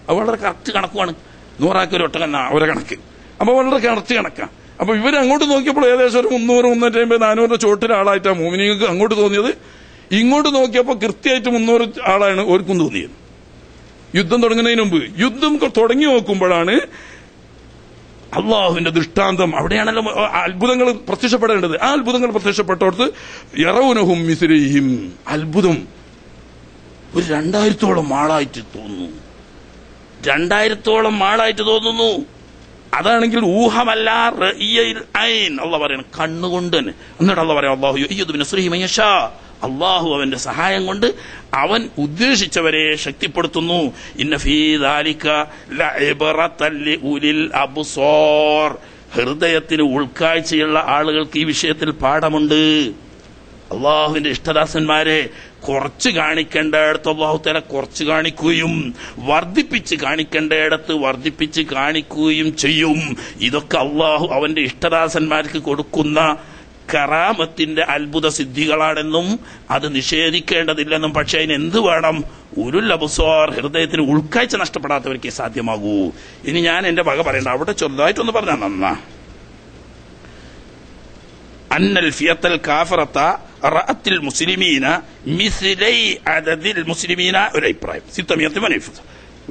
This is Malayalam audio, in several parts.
അത് വളരെ കറക്റ്റ് കണക്കുമാണ്. 100 ഒരു ഒട്ടകം അവരെ കണക്ക്. അപ്പൊ വളരെ കറക്റ്റ് കണക്കാണ്. അപ്പൊ ഇവർ അങ്ങോട്ട് നോക്കിയപ്പോൾ ഏകദേശം ഒരു 300, 350, 400 ചോട്ടിലാളായിട്ടാണ് മോമിനിങ്ങൾക്ക് അങ്ങോട്ട് തോന്നിയത്. ഇങ്ങോട്ട് നോക്കിയപ്പോൾ കൃത്യമായിട്ട് 300 ആളാണ് ഓർക്കും തോന്നിയത്. യുദ്ധം തുടങ്ങുന്നതിന് മുമ്പ്. യുദ്ധം തുടങ്ങി നോക്കുമ്പോഴാണ് അള്ളാഹുവിന്റെ ദൃഷ്ടാന്തം. അവിടെയാണല്ലോ അത്ഭുതങ്ങൾ പ്രത്യക്ഷപ്പെടേണ്ടത്. ആ അത്ഭുതങ്ങൾ പ്രത്യക്ഷപ്പെട്ടോടത്ത് യറൗനഹും മിസ്ലൈഹിം, അത്ഭുതം ഒരു 2000-ഓളം ആളായിട്ട് തോന്നുന്നു. 2000-ഓളം ആളായിട്ട് തോന്നുന്നു. അതാണെങ്കിൽ ഊഹമല്ല, അള്ളാഹ് പറയണം കണ്ണുകൊണ്ട് തന്നെ. എന്നിട്ട് അള്ളാഹ് പറയാം അള്ളാഹു അള്ളാഹു അവന്റെ സഹായം കൊണ്ട് അവൻ ഉദ്ദേശിച്ചവരെ ശക്തിപ്പെടുത്തുന്നു. ഇന്ന ഫീ ദാലിക ലഇബ്റതൻ ലിഉലിൽ അബ്സാർ, ഹൃദയത്തിന് ഉൾക്കാഴ്ചയുള്ള ആളുകൾക്ക് ഈ വിഷയത്തിൽ പാഠമുണ്ട്. അള്ളാഹുവിന്റെ ഇഷ്ടദാസന്മാരെ കുറച്ച് കാണിക്കേണ്ടയിടത്ത് അള്ളാഹു തആല കുറച്ച് കാണിക്കുകയും വർദ്ധിപ്പിച്ച് കാണിക്കേണ്ടയിടത്ത് വർദ്ധിപ്പിച്ച് കാണിക്കുകയും ചെയ്യും. ഇതൊക്കെ അള്ളാഹു അവന്റെ ഇഷ്ടദാസന്മാർക്ക് കൊടുക്കുന്ന കറാമത്തിന്റെ അത്ഭുത സിദ്ധികളാണെന്നും അത് നിഷേധിക്കേണ്ടതില്ലെന്നും. പക്ഷെ അതിന് എന്ത് വേണം? ഉലുൽ അബ്സാർ, ഹൃദയത്തിന് ഉൾക്കാഴ്ച നഷ്ടപ്പെടാത്തവർക്ക് സാധ്യമാകൂ. ഇനി ഞാൻ എന്റെ വക പറയണ്ട, അവിടെ ചെറുതായിട്ടൊന്ന് പറഞ്ഞാൽ നന്നാ. അന്നൽ ഫിയത്തൽ കാഫറത റഅത്തിൽ മുസ്ലിമീന മിസ്ലൈ അദദിൽ മുസ്ലിമീന, ഒരു അഭിപ്രായം 600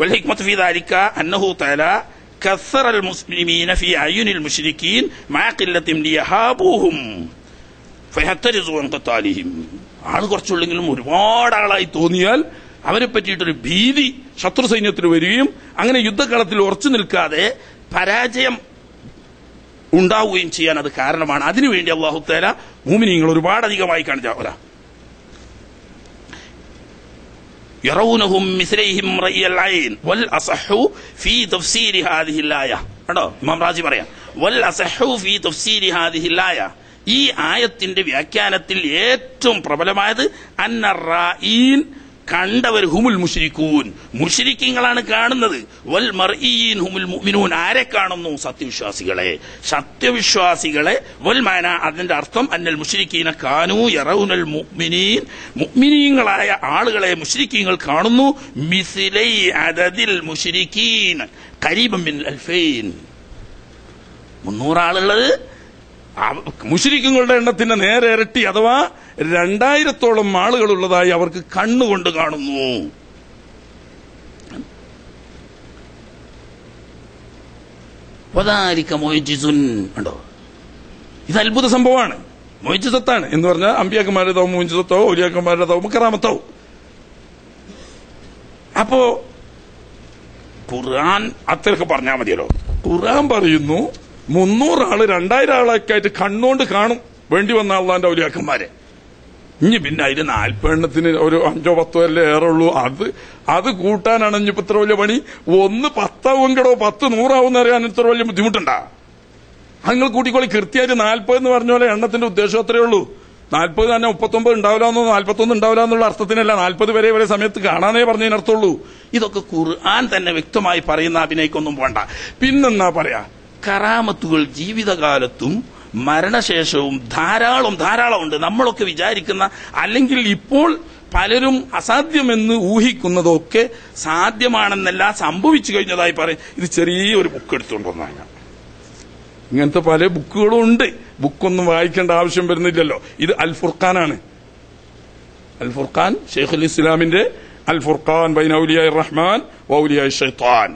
വൽ ഹിക്മത്ത് ഫീ ദാലിക അന്നഹു തആല كثر المسلمين في أعين المشركين مع قلتهم ليهابوهم فيحترزوا عن قتالهم. ആള് കുറച്ചുള്ളെങ്കിലും ഒരുപാട് ആളായി തോന്നിയാൽ അവരെ പറ്റിയിട്ടൊരു ഭീതി ശത്രു സൈന്യത്തിന് വരികയും അങ്ങനെ യുദ്ധകളത്തിൽ ഉറച്ചു നിൽക്കാതെ പരാജയം ഉണ്ടാവുകയും ചെയ്യാൻ അത് കാരണമാണ്. അതിനുവേണ്ടി അല്ലാഹു തആല മുഅ്മിനീങ്ങൾ ഒരുപാട് അധികമായി കാണിച്ച يرونهم مثليهم رأي العين والأصح في تفسير هذه الآية. കേട്ടോ, ഇമാം റാസി പറയാം والأصح في تفسير هذه الآية, ഈ ആയത്തിന്റെ വ്യാഖ്യാനത്തിൽ ഏറ്റവും പ്രബലമായത് അന്ന റായീൻ, കണ്ടവർ ഹുമുൽ മുശ്രിക്കൂൻ, മുശ്രിക്കീങ്ങളാണ് കാണുന്നത്. വൽ മർഈൻ ഹുമുൽ മുഅ്മിനൂൻ, ആരെ കാണുന്നു? സത്യവിശ്വാസികളെ. സത്യവിശ്വാസികളെ വൽ മാന, അതിന്റെ അർത്ഥം അന്നൽ മുശ്രിക്കീന കാനൂ യറൗനൽ മുഅ്മിനീൻ, മുഅ്മിനീങ്ങളായ ആളുകളെ മുശ്രിക്കീങ്ങൾ കാണുന്നു. മിസ്ലൈ അദദിൽ മുശ്രിക്കീൻ ഖരീബൻ മിൻ 2000, 300 ആളുള്ളത് മുശ്രിക്കുകളുടെ എണ്ണത്തിന്റെ നേരെ ഇരട്ടി, അഥവാ 2000-ഓളം ആളുകളുള്ളതായി അവർക്ക് കണ്ണുകൊണ്ട് കാണുന്നു. ഉണ്ടോ, ഇത് അത്ഭുത സംഭവമാണ്, മുഅ്ജിസത്താണ് എന്ന് പറഞ്ഞാൽ അമ്പിയാക്കന്മാരുടേതാവും മുഅ്ജിസത്താവും ഔലിയാക്കന്മാരുടേതാവും കറാമത്താവും. അപ്പോ ഖുർആൻ അത്രയൊക്കെ പറഞ്ഞാൽ മതിയല്ലോ. ഖുർആൻ പറയുന്നു 300 ആള് 2000 ആളൊക്കെ ആയിട്ട് കണ്ണുകൊണ്ട് കാണും വേണ്ടി വന്ന അള്ളാന്റെ ഔലിയാക്കന്മാരെ. ഇനി പിന്നെ അതിന് 40 എണ്ണത്തിന് ഒരു 5 10 അല്ലേ ഏറെ ഉള്ളൂ. അത് കൂട്ടാനാണ് ഇനിയിപ്പോ ഇത്ര വലിയ പണി. 1 10 ആവുമെങ്കിലോ 10 100 ആവുമെന്ന് അറിയാൻ ഇത്ര വലിയ ബുദ്ധിമുട്ടുണ്ടാ? നിങ്ങൾ കൂട്ടിക്കോളി. കൃത്യമായിട്ട് 40 എന്ന് പറഞ്ഞ പോലെ എണ്ണത്തിന്റെ ഉദ്ദേശം അത്രയേ ഉള്ളൂ. 40 തന്നെ 39 ഉണ്ടാവില്ലെന്നോ 41 ഉണ്ടാവില്ല എന്നുള്ള അർത്ഥത്തിനല്ല, 40 വരെ ഒരേ സമയത്ത് കാണാനേ പറഞ്ഞതിനർത്ഥമുള്ളൂ. ഇതൊക്കെ ഖുർആൻ തന്നെ വ്യക്തമായി പറയുന്ന അഭിനയിക്കൊന്നും വേണ്ട. പിന്നെന്നാ പറയാ, കറാമത്തുകൾ ജീവിതകാലത്തും മരണശേഷവും ധാരാളം ഉണ്ട്. നമ്മളൊക്കെ വിചാരിക്കുന്ന, അല്ലെങ്കിൽ ഇപ്പോൾ പലരും അസാധ്യമെന്ന് ഊഹിക്കുന്നതൊക്കെ സാധ്യമാണെന്നല്ല സംഭവിച്ചു കഴിഞ്ഞതായി പറയും. ഇത് ചെറിയൊരു ബുക്ക് എടുത്തുകൊണ്ട് വന്നാണ്. ഇങ്ങനത്തെ പല ബുക്കുകളും ഉണ്ട്. ബുക്കൊന്നും വായിക്കേണ്ട ആവശ്യം വരുന്നില്ലല്ലോ. ഇത് അൽ ഫുർഖാനാണ്. അൽ ഫുർഖാൻ, ഷെയ്ഖുൽ ഇസ്ലാമിന്റെ അൽ ഫുർഖാൻ ബൈന ഔലിയാ റഹ്മാൻ വ ഔലിയാ ശൈത്താൻ.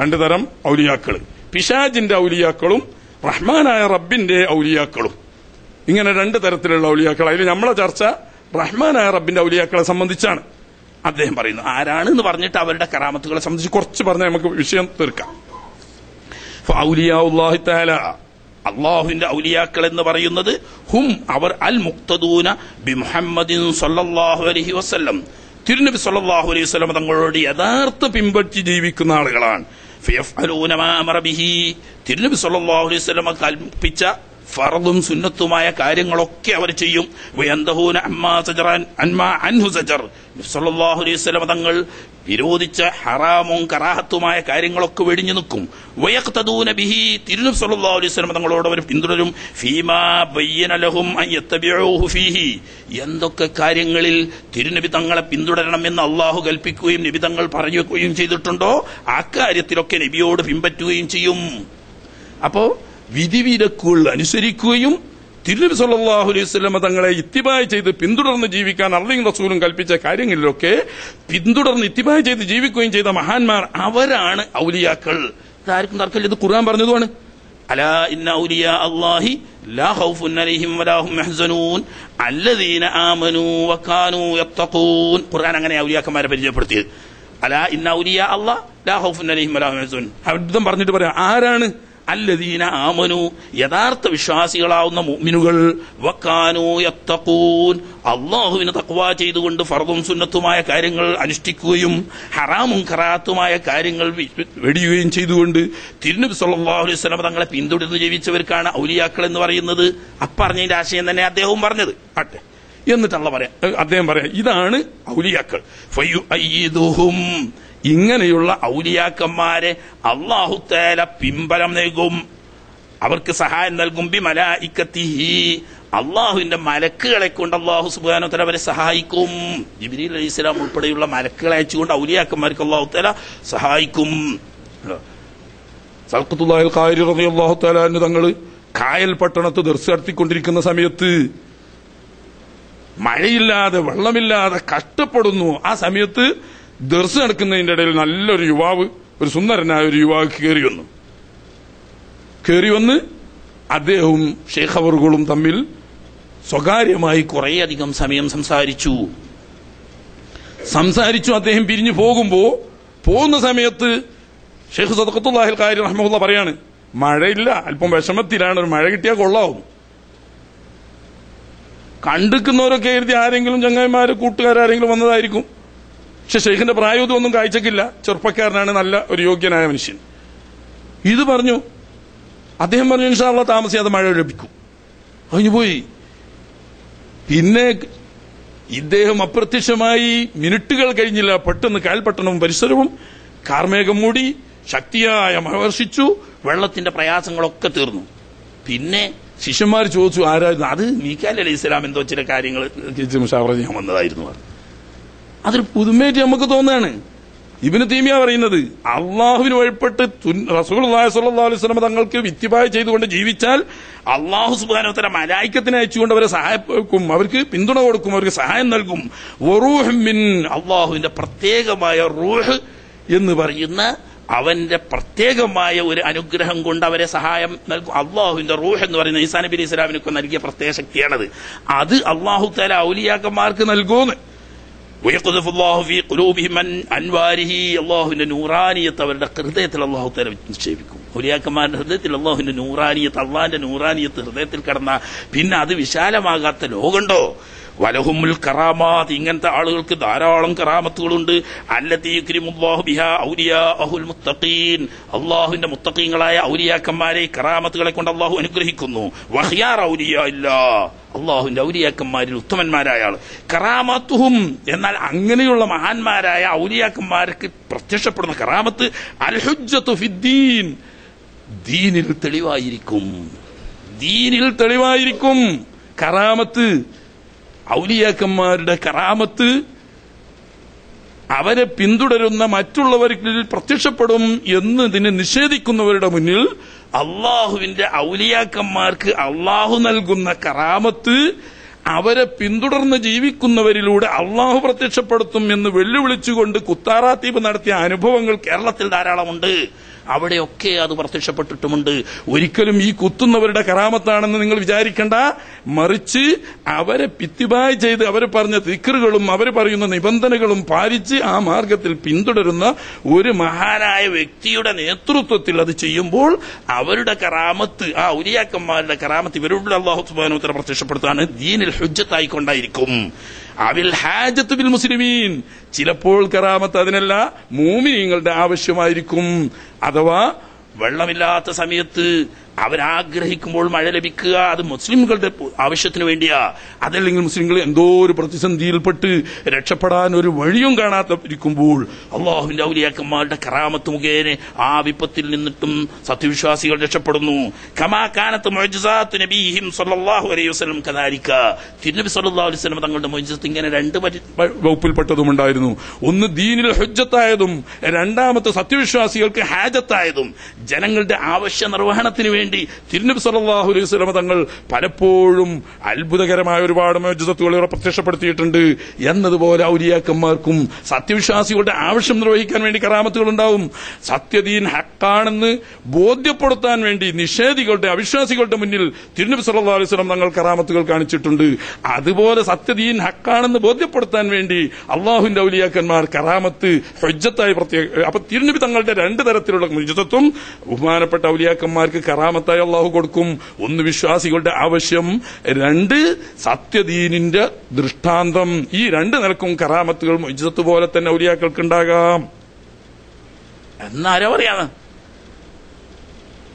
2 തരം ഔലിയാക്കൾ, പിശാജിന്റെ ഔലിയാക്കളും റഹ്മാനായ റബ്ബിന്റെ ഔലിയാക്കളും. ഇങ്ങനെ 2 തരത്തിലുള്ള ഔലിയാക്കൾ. അതിൽ നമ്മളെ ചർച്ച റഹ്മാനായ റബ്ബിന്റെ ഔലിയാക്കളെ സംബന്ധിച്ചാണ്. അദ്ദേഹം പറയുന്നു ആരാണ് എന്ന് പറഞ്ഞിട്ട് അവരുടെ കറാമത്തുകളെ സംബന്ധിച്ച് കുറച്ച് പറഞ്ഞാൽ നമുക്ക് വിഷയം തീർക്കാം. ഔലിയാഉല്ലാഹി തആല, അള്ളാഹുവിന്റെ ഔലിയാക്കൾ എന്ന് പറയുന്നത് ഹും, അവർ അൽ മുഖ്തദൂന ബി മുഹമ്മദിൻ സല്ലല്ലാഹു അലൈഹി വസല്ലം, തിരുനബി സല്ലല്ലാഹു അലൈഹി വസല്ലം തങ്ങളോട് യഥാർത്ഥ പിൻപറ്റി ജീവിക്കുന്ന ആളുകളാണ്. ഫയഫ്അലൂന മാ അമറ ബിഹി, തിരുനബി സല്ലല്ലാഹു അലൈഹി വസല്ലം കൽപ്പിച്ച ഫർദും സുന്നത്തുമായ കാര്യങ്ങളൊക്കെ അവർ ചെയ്യും. വയന്തഹൂന അൻഹു സജർ, സല്ലല്ലാഹു അലൈഹി വസല്ലം തങ്ങൾ വിരോധിച്ച ഹറാമും കറാഹത്തുമായ കാര്യങ്ങളൊക്കെ വെടിഞ്ഞു നിൽക്കും. വയഖ്തദൂന ബിഹി, തിരുനബി സല്ലല്ലാഹു അലൈഹി വസല്ലം തങ്ങളോട് അവർ പിന്തുടരും. ഫീമാ ബയ്യന ലഹും അൻ യത്തബിഊഹു ഫീഹി, എന്തൊക്കെ കാര്യങ്ങളിൽ തിരുനബി തങ്ങളെ പിന്തുടരണമെന്ന് അള്ളാഹു കൽപ്പിക്കുകയും നബി തങ്ങൾ പറഞ്ഞു വെക്കുകയും ചെയ്തിട്ടുണ്ടോ ആ കാര്യത്തിലൊക്കെ നബിയോട് പിൻപറ്റുകയും ചെയ്യും. അപ്പോ വിധിവിലക്കുകൾ അനുസരിക്കുകയും തിരുനബി സല്ലല്ലാഹു അലൈഹി വസല്ലം തങ്ങളെ ഇത്തിബായ് ചെയ്ത് പിന്തുടർന്ന് ജീവിക്കാൻ അല്ലാഹുവും റസൂലും കൽപ്പിച്ച കാര്യങ്ങളിലൊക്കെ പിന്തുടർന്ന് ഇത്തിബായ് ചെയ്ത് ജീവിക്കുകയും ചെയ്ത മഹാന്മാർ, അവരാണ് ഔലിയാക്കൾ. ഇതാർക്കും തർക്കമില്ല, ഇത് ഖുർആൻ പറഞ്ഞതുമാണ്. അലാ ഇന്ന ഔലിയാ അല്ലാഹി ലാ ഖൗഫുൻ അലൈഹിം വലാ ഹും യഹ്സനൂൻ അല്ലദീന ആമനൂ വകാനൂ യത്തഖൂൻ. ഖുർആൻ അങ്ങനെ ഔലിയാക്കന്മാരെ പരിചയപ്പെടുത്തിയത്. അലാ ഇന്ന ഔലിയാ അല്ലാഹ് ലാ ഖൗഫുൻ അലൈഹിം വലാ ഹും യഹ്സനൂൻ. അർത്ഥം പറഞ്ഞിട്ട് പറയാം, ആരാണ്? അല്ലദീന ആമനു, യഥാർത്ഥ വിശ്വാസികളാവുന്ന മുഅ്മിനുകൾ, വകാനൂ യത്തഖൂൻ, അല്ലാഹുവിനെ തഖ്വ ചെയ്തുകൊണ്ട് ഫർദും സുന്നത്തുമായ കാര്യങ്ങൾ അനുഷ്ഠിക്കുകയും ഹറാമും ഖറാത്തുമായ കാര്യങ്ങൾ വെടിയുകയും ചെയ്തുകൊണ്ട് തിരുനബി സല്ലല്ലാഹു അലൈഹി വസല്ലം തങ്ങളെ പിന്തുടർന്ന് ജീവിച്ചവർക്കാണ് ഔലിയാക്കൾ എന്ന് പറയുന്നത്. അപ്പറഞ്ഞതിന്റെ ആശയം തന്നെ അദ്ദേഹവും പറഞ്ഞത്. ആട്ടെ, എന്നിട്ടല്ല അദ്ദേഹം പറയാം, ഇതാണ് ഔലിയാക്കൾ. ഫയുഅയ്യിദുഹും, ഇങ്ങനെയുള്ള ഔലിയാക്കന്മാരെ അല്ലാഹു തആല പിൻബലം നൽകും, അവർക്ക് സഹായം നൽകും. ബി മലായികത്തിഹി, അള്ളാഹുവിന്റെ മലക്കുകളെ കൊണ്ട് അല്ലാഹു സുബ്ഹാനഹു വ തആല അവരെ സഹായിക്കും. ജിബ്രീൽ അലൈഹിസ്സലാം ഉൾപ്പെടെയുള്ള മലക്കുകളെ അയച്ചുകൊണ്ട് ഔലിയാക്കന്മാർക്ക് അല്ലാഹു തആല സഹായിക്കും. സൽഖത്തുല്ലാഹിൽ ഖാരി റളിയല്ലാഹു തആല അൻഹു തങ്ങൾ കായൽ പട്ടണത്ത് ദർസ് നടത്തിക്കൊണ്ടിരിക്കുന്ന സമയത്ത് മഴയില്ലാതെ വെള്ളമില്ലാതെ കഷ്ടപ്പെടുന്നു. ആ സമയത്ത് ദർസ് നടക്കുന്നതിന്റെ ഇടയിൽ നല്ലൊരു യുവാവ്, ഒരു സുന്ദരനായ ഒരു യുവാവ് കയറി വന്ന് അദ്ദേഹവും ഷെയ്ഖ് അവറുകളും തമ്മിൽ സ്വകാര്യമായി കുറേയധികം സമയം സംസാരിച്ചു. അദ്ദേഹം പിരിഞ്ഞു പോകുന്ന സമയത്ത് ഷെയ്ഖ് സദഖത്തുല്ലാഹിൽ ഖാരി റഹ്മഹുല്ലാഹ് പറയാണ്, മഴയില്ല, അല്പം വിഷമത്തിലാണ്, ഒരു മഴ കിട്ടിയാൽ കൊള്ളാവും. കണ്ടിക്കുന്നവരൊക്കെ എഴുതി ആരെങ്കിലും ചങ്ങായിമാര് കൂട്ടുകാരെങ്കിലും വന്നതായിരിക്കും. പക്ഷെ ഷെയ്ഖിന്റെ പ്രായോദ്യം ഒന്നും കാഴ്ചക്കില്ല, ചെറുപ്പക്കാരനാണ്, നല്ല ഒരു യോഗ്യനായ മനുഷ്യൻ. ഇത് പറഞ്ഞു. അദ്ദേഹം പറഞ്ഞു, ഇൻഷാ അല്ലാഹ് താമസിയാതെ മഴ ലഭിക്കും. കഴിഞ്ഞുപോയി. പിന്നെ ഇദ്ദേഹം അപ്രത്യക്ഷമായി മിനിറ്റുകൾ കഴിഞ്ഞില്ല, പെട്ടെന്ന് കായൽപട്ടണവും പരിസരവും കാർമേഘം മൂടി, ശക്തിയായ മഴ വർഷിച്ചു, വെള്ളത്തിന്റെ പ്രയാസങ്ങളൊക്കെ തീർന്നു. പിന്നെ ശിഷ്യന്മാർ ചോദിച്ചു, ആരായിരുന്നു? അത് മീകായിൽ അലൈഹിസ്സലാം എന്തോ ചില കാര്യങ്ങൾ മുശാവറ ചെയ്യാൻ വന്നതായിരുന്നു. അതൊരു പുതുമയായിട്ട് നമുക്ക് തോന്നുകയാണ്. ഇബ്നു തൈമിയ പറയുന്നത്, അള്ളാഹുവിന് വഴിപ്പെട്ട് റസൂലുള്ളാഹി സ്വല്ലല്ലാഹു അലൈഹി വസല്ലം തങ്ങൾക്ക് ഇത്തിബാഅ് ചെയ്തുകൊണ്ട് ജീവിച്ചാൽ അള്ളാഹു സുബ്ഹാനഹു വ തആല മലായികത്തിനെ അയച്ചുകൊണ്ട് അവരെ സഹായിക്കും, അവർക്ക് പിന്തുണ കൊടുക്കും, അവർക്ക് സഹായം നൽകും. വറൂഹും മിൻ, അള്ളാഹുവിന്റെ പ്രത്യേകമായ റൂഹ് എന്ന് പറയുന്ന അവന്റെ പ്രത്യേകമായ ഒരു അനുഗ്രഹം കൊണ്ട് അവരെ സഹായം നൽകും. അള്ളാഹുവിന്റെ റൂഹ് എന്ന് പറയുന്ന ഈസാ നബി അലൈഹി സ്വലാമിനൊക്കെ നൽകിയ പ്രത്യേക ശക്തിയാണത്. അത് അള്ളാഹു തആല ഔലിയാക്കന്മാർക്ക് നൽകുമെന്ന്. അള്ളാഹുവിന്റെ നൂറാനിയത്ത് അവരുടെ ഹൃദയത്തിൽ അള്ളാഹു തആല നിക്ഷേപിക്കും. ഔലിയാക്കന്മാരുടെ ഹൃദയത്തിൽ അള്ളാഹുവിന്റെ നൂറാനിയത്ത്, അള്ളാഹിന്റെ നൂറാനിയത്ത് ഹൃദയത്തിൽ കടന്ന പിന്നെ അത് വിശാലമാകാത്ത ലോകമുണ്ടോ? വലഹുമുൽ കറാമാത്ത്, ഇങ്ങനത്തെ ആളുകൾക്ക് ധാരാളം കറാമത്തുകളുണ്ട്. അല്ലത്തി യുക്രിമുല്ലാഹു ബിഹാ ഔലിയാഅഹുൽ മുത്തഖീൻ, അള്ളാഹുവിന്റെ മുത്തഖീങ്ങളായ ഔലിയാക്കന്മാരെ കറാമത്തുകളെ കൊണ്ട് അള്ളാഹു അനുഗ്രഹിക്കുന്നു. വഖിയാർ ഔലിയാഇല്ലാ, അള്ളാഹുവിന്റെ ഔലിയാക്കന്മാരിൽ ഉത്തമന്മാരായ ആൾ. കറാമത്തുഹും, എന്നാൽ അങ്ങനെയുള്ള മഹാന്മാരായ ഔലിയാക്കന്മാർക്ക് പ്രത്യക്ഷപ്പെടുന്ന കറാമത്ത് അൽ ഹുജ്ജത്തു ഫിദ്ദീൻ, ദീനിൽ തെളിവായിരിക്കും. കറാമത്ത്, ഔലിയാക്കന്മാരുടെ കറാമത്ത് അവരെ പിന്തുടരുന്ന മറ്റുള്ളവരിൽ പ്രത്യക്ഷപ്പെടും എന്നതിനെ നിഷേധിക്കുന്നവരുടെ മുന്നിൽ അള്ളാഹുവിന്റെ ഔലിയാക്കന്മാർക്ക് അള്ളാഹു നൽകുന്ന കറാമത്ത് അവരെ പിന്തുടർന്ന് ജീവിക്കുന്നവരിലൂടെ അള്ളാഹു പ്രത്യക്ഷപ്പെടുത്തും എന്ന് വെല്ലുവിളിച്ചുകൊണ്ട് കുത്താറാത്തീബ് നടത്തിയ അനുഭവങ്ങൾ കേരളത്തിൽ ധാരാളമുണ്ട്. അവിടെയൊക്കെ അത് പ്രത്യക്ഷപ്പെട്ടിട്ടുമുണ്ട്. ഒരിക്കലും ഈ കുത്തുന്നവരുടെ കറാമത്താണെന്ന് നിങ്ങൾ വിചാരിക്കേണ്ട, മറിച്ച് അവരെ ഇത്തിബാഅ് ചെയ്ത് അവർ പറഞ്ഞ ദിക്റുകളും അവർ പറയുന്ന നിബന്ധനകളും പാലിച്ച് ആ മാർഗത്തിൽ പിന്തുടരുന്ന ഒരു മഹാനായ വ്യക്തിയുടെ നേതൃത്വത്തിൽ അത് ചെയ്യുമ്പോൾ അവരുടെ കറാമത്ത്, ആ ഔലിയാക്കന്മാരുടെ കറാമത്ത് ഇവരുടെ അല്ലാഹു സുബ്ഹാനഹു വ തആല പ്രത്യക്ഷപ്പെടുത്താണ്. ദീനിൽ ഹുജ്ജത്തായിക്കൊണ്ടായിരിക്കും. അവിൽ ഹാജത്ത് ബിൽ മുസ്ലിമീൻ, ചിലപ്പോൾ കറാമത്ത് അതിനല്ല മുഅ്മിനീങ്ങളുടെ ആവശ്യമായിരിക്കും. അഥവാ വെള്ളമില്ലാത്ത സമയത്ത് അവരാഗ്രഹിക്കുമ്പോൾ മഴ ലഭിക്കുക, അത് മുസ്ലിംകളുടെ ആവശ്യത്തിന് വേണ്ടിയാ. അതല്ലെങ്കിൽ മുസ്ലിങ്ങൾ എന്തോ ഒരു പ്രതിസന്ധിയിൽപ്പെട്ട് രക്ഷപ്പെടാൻ ഒരു വഴിയും കാണാതിരിക്കുമ്പോൾ അള്ളാഹുവിന്റെ ഔലിയാക്കന്മാരുടെ കറാമത്ത് മുഖേന ആ വിപത്തിൽ നിന്നിട്ടും സത്യവിശ്വാസികൾ രക്ഷപ്പെടുന്നു. കമാകാനത്ത് മുഅ്ജിസാത്തു നബിഹിം സല്ലല്ലാഹു അലൈഹി വസല്ലം കദാലിക. തിരുനബി സല്ലല്ലാഹു അലൈഹി വസല്ലം തങ്ങളുടെ മുഅ്ജിസത്ത് ഇങ്ങനെ രണ്ട് വകുപ്പിൽപ്പെട്ടതും ഉണ്ടായിരുന്നു. ഒന്ന് ദീനിൽ ഹുജ്ജത്തായതും, രണ്ടാമത്തെ സത്യവിശ്വാസികൾക്ക് ഹാജത്തായതും. ജനങ്ങളുടെ ആവശ്യ നിർവഹണത്തിന് വേണ്ടി തിരുനബി സല്ലല്ലാഹു അലൈഹി വസല്ലം തങ്ങൾ പലപ്പോഴും അത്ഭുതകരമായ ഒരുപാട് മുഅ്ജിസത്തുകൾ പ്രത്യക്ഷപ്പെടുത്തിയിട്ടുണ്ട്. എന്നതുപോലെ ഔലിയാക്കന്മാർക്കും സത്യവിശ്വാസികളുടെ ആവശ്യം നിർവഹിക്കാൻ വേണ്ടി കറാമത്തുകൾ ഉണ്ടാവും. സത്യദീൻ ഹക്കാണെന്ന് ബോധ്യപ്പെടുത്താൻ വേണ്ടി നിഷേധികളുടെ, അവിശ്വാസികളുടെ മുന്നിൽ തിരുനബി സല്ലല്ലാഹു അലൈഹി വസല്ലം തങ്ങൾ കറാമത്തുകൾ കാണിച്ചിട്ടുണ്ട്. അതുപോലെ സത്യദീൻ ഹക്കാണെന്ന് ബോധ്യപ്പെടുത്താൻ വേണ്ടി അള്ളാഹുവിന്റെ ഔലിയാക്കന്മാർ കറാമത്ത് ഹുജ്ജത്തായി അപ്പൊ തിരുനബി തങ്ങളുടെ രണ്ട് തരത്തിലുള്ള മുഅ്ജിസത്തും ബഹുമാനപ്പെട്ട ഔലിയാക്കന്മാർക്ക് കറാമത്തായി അള്ളാഹു കൊടുക്കും. ഒന്ന് വിശ്വാസികളുടെ ആവശ്യം, രണ്ട് സത്യദീനിന്റെ ദൃഷ്ടാന്തം. ഈ രണ്ട് നിലക്കും കറാമത്തുകൾ മുഅ്ജിസത്ത് പോലെ തന്നെ ഔലിയാക്കൾക്ക് ഉണ്ടാകാം. എന്നാരാ പറയാന്ന്?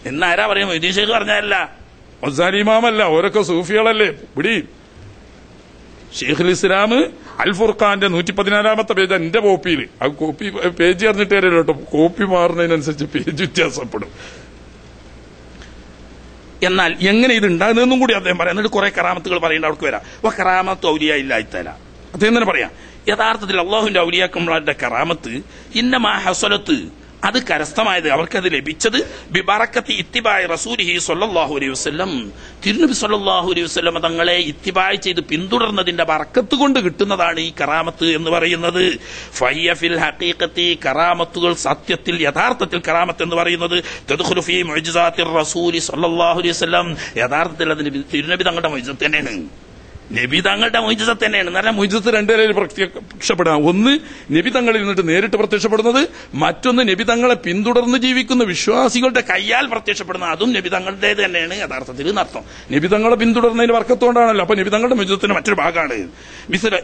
എന്നാരാ പറയാ? മൊയ്തീൻ ശൈഖ് പറഞ്ഞല്ല, മസാനി ഇമാമല്ല, ഓരൊക്കെ സൂഫികളല്ലേ. പിടി ഷെയ്ഖുൽ ഇസ്ലാം അൽ ഫുർഖാന്റെ 114 പേജ് എന്റെ കോപ്പിയിൽ. ആ കോപ്പി പേജ് അറിഞ്ഞിട്ട് തരല്ലോ കേട്ടോ. കോപ്പി മാറുന്നതിനനുസരിച്ച് പേജ് വ്യത്യാസപ്പെടും. എന്നാൽ എങ്ങനെ ഇത് ഉണ്ടാകുന്നതെന്നും കൂടി അദ്ദേഹം പറയാം. എന്നിട്ട് കുറെ കറാമത്തുകൾ പറയേണ്ട അവർക്ക് വരാം. അപ്പൊ കറാമത്ത് ഔലിയ ഇല്ലായിത്തല അദ്ദേഹം തന്നെ പറയാം. യഥാർത്ഥത്തിൽ അള്ളാഹുവിന്റെ ഔലിയാക്കന്മാരുടെ കറാമത്ത് ഇന്നമാ ഹസലത്ത്, അത് കരസ്ഥമായത്, അവർക്കത് ലഭിച്ചത് ബിബറക്കത്തി ഇത്തിബായി റസൂലിഹി സ്വല്ലല്ലാഹു അലൈഹി വസല്ലം, തിരുനബി സ്വല്ലല്ലാഹു അലൈഹി വസല്ലം തങ്ങളെ ഇത്തിബായ് ചെയ്ത് പിന്തുടർന്നതിന്റെ ബറക്കത്ത് കൊണ്ട് കിട്ടുന്നതാണ് ഈ കറാമത്ത് എന്ന് പറയുന്നത്. ഫയ്യ ഫിൽ ഹഖീഖത്തി, കറാമത്തുകൾ സത്യത്തിൽ യഥാർത്ഥത്തിൽ കറാമത്ത് എന്ന് പറയുന്നത് തദ്ഖുലു ഫീ മുഅ്ജിസാത്തിർ റസൂലി സ്വല്ലല്ലാഹു അലൈഹി വസല്ലം, യഥാർത്ഥത്തിൽ അതിന് തിരുനബി തങ്ങളുടെ മുഅ്ജിസത്ത് തന്നെയാണ്. നബി തങ്ങളുടെ മുഅ്ജിസത്ത് തന്നെയാണ്. നല്ല മുഅ്ജിസത്ത് രണ്ടു നിലയിൽ പ്രത്യക്ഷപ്പെടാം. ഒന്ന് നബി തങ്ങളിൽ നിന്നിട്ട് നേരിട്ട് പ്രത്യക്ഷപ്പെടുന്നത്, മറ്റൊന്ന് നബി തങ്ങളെ പിന്തുടർന്ന് ജീവിക്കുന്ന വിശ്വാസികളുടെ കയ്യാൽ പ്രത്യക്ഷപ്പെടുന്നത്. അതും നബി തങ്ങളുടേത് തന്നെയാണ് യഥാർത്ഥത്തിൽ എന്നർത്ഥം. നബി തങ്ങളെ പിന്തുടർന്നതിന് വർക്കത്തോണ്ടാണല്ലോ. അപ്പൊ നബി തങ്ങളുടെ മുഅ്ജിസത്തിന്റെ മറ്റൊരു ഭാഗമാണ് മിസ്ല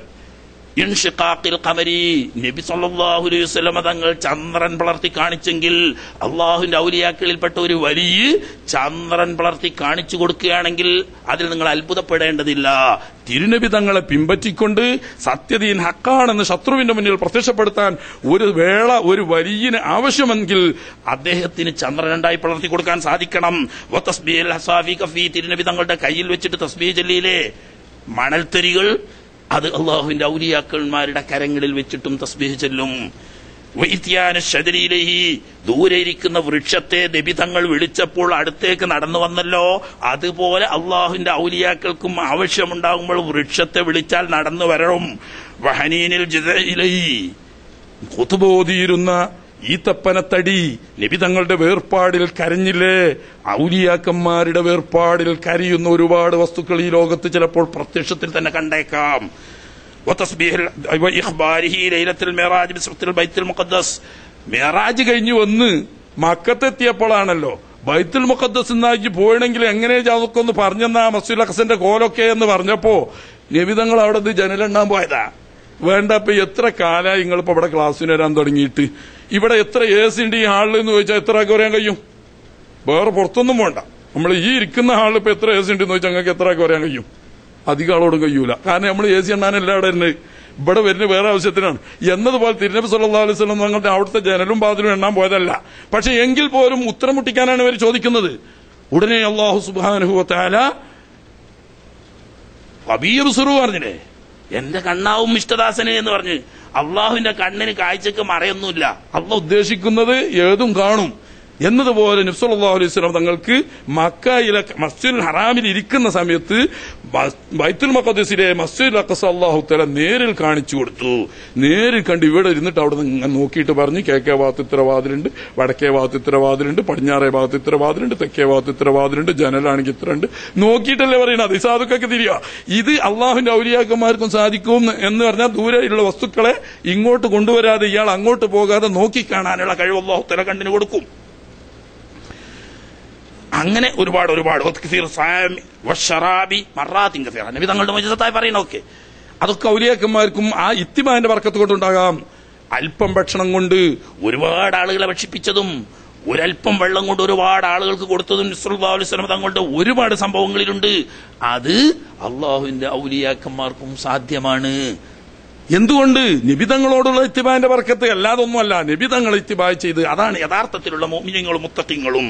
ഇൻഷിഖാഖിൽ ഖമരി, നബി സല്ലല്ലാഹു അലൈഹി വസല്ലം തങ്ങൾ ചന്ദ്രൻ പിളർത്തി കാണിച്ചെങ്കിൽ അള്ളാഹുവിന്റെ ഔലിയാക്കളിൽപ്പെട്ട ഒരു വലിയ ചന്ദ്രൻ പിളർത്തി കാണിച്ചു കൊടുക്കുകയാണെങ്കിൽ അതിൽ നിങ്ങൾ അത്ഭുതപ്പെടേണ്ടതില്ല. തിരുനബി തങ്ങളെ പിൻപറ്റിക്കൊണ്ട് സത്യദീൻ ഹക്കാണെന്ന് ശത്രുവിന്റെ മുന്നിൽ പ്രത്യക്ഷപ്പെടുത്താൻ ഒരു വേള ഒരു വലിയന് ആവശ്യമെങ്കിൽ അദ്ദേഹത്തിന് ചന്ദ്രൻ രണ്ടായി പിളർത്തി കൊടുക്കാൻ സാധിക്കണം. വതസ്ബീഹുൽ ഹസാഫി കഫി, തിരുനബി തങ്ങളുടെ കയ്യിൽ വെച്ചിട്ട് തസ്ബീഹ് ചൊല്ലിയില്ലേ മണൽത്തരികൾ, അത് അള്ളാഹുവിന്റെ ഔലിയാക്കന്മാരുടെ കരങ്ങളിൽ വെച്ചിട്ടും തസ്ബീഹ് ചൊല്ലും. ദൂരെ ഇരിക്കുന്ന വൃക്ഷത്തെ നബി തങ്ങൾ വിളിച്ചപ്പോൾ അടുത്തേക്ക് നടന്നു വന്നല്ലോ, അതുപോലെ അള്ളാഹുവിന്റെ ഔലിയാക്കൾക്കും ആവശ്യമുണ്ടാകുമ്പോൾ വൃക്ഷത്തെ വിളിച്ചാൽ നടന്നു വരണം. വഹനീനിൽ ഖുതുബോധിയിരുന്ന ഈത്തപ്പനത്തടി നബി തങ്ങളുടെ വേർപാടിൽ കരഞ്ഞില്ലേ? ഔലിയാക്കന്മാരുടെ വേർപാടിൽ കരയുന്ന ഒരുപാട് വസ്തുക്കൾ ഈ ലോകത്ത് ചിലപ്പോൾ പ്രത്യക്ഷത്തിൽ തന്നെ കണ്ടേക്കാം. മെഹറാജ് കഴിഞ്ഞു വന്ന് മക്കത്തെത്തിയപ്പോഴാണല്ലോ ബൈത്തുൽ മുഖദ്ദസ് എന്നാക്കി പോയണമെങ്കിൽ എങ്ങനെ അതൊക്കെ ഒന്ന് പറഞ്ഞെന്നാ മസ്ജിദുൽ അഖ്സന്റെ കോലൊക്കെ എന്ന് പറഞ്ഞപ്പോ നബിതങ്ങൾ അവിടെ ജനലെണ്ണാൻ പോയതാ. വേണ്ട, ഇപ്പൊ എത്ര കാലമായി നിങ്ങളിപ്പോ ഇവിടെ ക്ലാസ്സിന് വരാൻ തുടങ്ങിയിട്ട്? ഇവിടെ എത്ര AC ഉണ്ട് ഈ ഹാളിൽ എന്ന് ചോദിച്ചാൽ എത്ര ആൾക്ക് പറയാൻ കഴിയും? വേറെ പുറത്തൊന്നും വേണ്ട, നമ്മൾ ഈ ഇരിക്കുന്ന ഹാളിൽ ഇപ്പൊ എത്ര AC ഉണ്ടെന്ന് ചോദിച്ചാൽ ഞങ്ങൾക്ക് എത്ര ആൾക്ക് പറയാൻ കഴിയും? അധികം ആളോടും കഴിയൂല. കാരണം നമ്മൾ AC എണ്ണാനല്ല അവിടെ വരുന്നത്, ഇവിടെ വരുന്നത് വേറെ ആവശ്യത്തിനാണ്. എന്നതുപോലെ തിരുനബി സല്ലല്ലാഹു അലൈഹി വസല്ലം തങ്ങളുടെ അവിടുത്തെ ജനലും വാതിലും എണ്ണാൻ പോയതല്ല. പക്ഷെ എങ്കിൽ പോലും ഉത്തരം മുട്ടിക്കാനാണ് ഇവർ ചോദിക്കുന്നത്. ഉടനെ അല്ലാഹു സുബ്ഹാനഹു വ തആല അബീബുസുറു പറഞ്ഞില്ലേ, എന്റെ കണ്ണാവും ഇഷ്ടദാസനെ എന്ന് പറഞ്ഞ്. അള്ളാഹുവിന്റെ കണ്ണിന് കാഴ്ചക്ക് മറയൊന്നുമില്ല, അള്ളാഹ് ഉദ്ദേശിക്കുന്നത് ഏതും കാണും. എന്നതുപോലെ നബി സല്ലല്ലാഹു അലൈഹി വസല്ലം തങ്ങൾക്ക് മക്കയിലെ മസ്ജിദുൽ ഹറാമിൽ ഇരിക്കുന്ന സമയത്ത് ബൈത്തുൽ മഖദ്ദിസിലെ മസ്ജിദുൽ അഖ്സ അല്ലാഹു തആല നേരിൽ കാണിച്ചു കൊടുത്തു. നേരിൽ കണ്ട് ഇവിടെ ഇരുന്നിട്ട് അവിടെ നിന്ന് നോക്കിയിട്ട് പറഞ്ഞു, കിഴക്കേ ഭാഗത്ത് ഇത്ര വാതിലുണ്ട്, വടക്കേ ഭാഗത്ത് ഇത്ര വാതിലുണ്ട്, പടിഞ്ഞാറേ ഭാഗത്ത് ഇത്ര വാതിലുണ്ട്, തെക്കേ ഭാഗത്ത് ഇത്ര വാതിലുണ്ട്, ജനലാണെങ്കിൽ ഇത്ര ഉണ്ട്. നോക്കിയിട്ടല്ലേ പറയണത്, സാധുക്കൊക്കെ തിരിയുക. ഇത് അള്ളാഹുവിന്റെ ഔലിയാക്കന്മാർക്കും സാധിക്കും എന്ന് പറഞ്ഞാൽ ദൂരെയുള്ള വസ്തുക്കളെ ഇങ്ങോട്ട് കൊണ്ടുവരാതെ ഇയാൾ അങ്ങോട്ട് പോകാതെ നോക്കിക്കാണാനുള്ള കഴിവ് അല്ലാഹു തആല കണ്ണിന് കൊടുക്കും. അങ്ങനെ ഒരുപാട് നബി തങ്ങളുടെ മുഅ്ജിസത്തായി പറയണൊക്കെ അതൊക്കെ ഔലിയാക്കന്മാർക്കും ആ ഇത്തിബാന്റെ ബർക്കത്ത് കൊണ്ടുണ്ടാകാം. അല്പം ഭക്ഷണം കൊണ്ട് ഒരുപാട് ആളുകളെ ഭക്ഷിപ്പിച്ചതും ഒരൽപ്പം വെള്ളം കൊണ്ട് ഒരുപാട് ആളുകൾക്ക് കൊടുത്തതും സല്ലല്ലാഹു അലൈഹി വസല്ലം തങ്ങളുടെ ഒരുപാട് സംഭവങ്ങളിലുണ്ട്. അത് അള്ളാഹുവിന്റെ ഔലിയാക്കന്മാർക്കും സാധ്യമാണ്. എന്തുകൊണ്ട്? നിബിതങ്ങളോടുള്ള ഇത്തിബാന്റെ ബർക്കത്ത്, അല്ലാതൊന്നുമല്ല. നിബിതങ്ങൾ ഇത്തിബാ ചെയ്ത്, അതാണ് യഥാർത്ഥത്തിലുള്ള മുഅ്മിനീങ്ങളും മുത്തഖീങ്ങളും.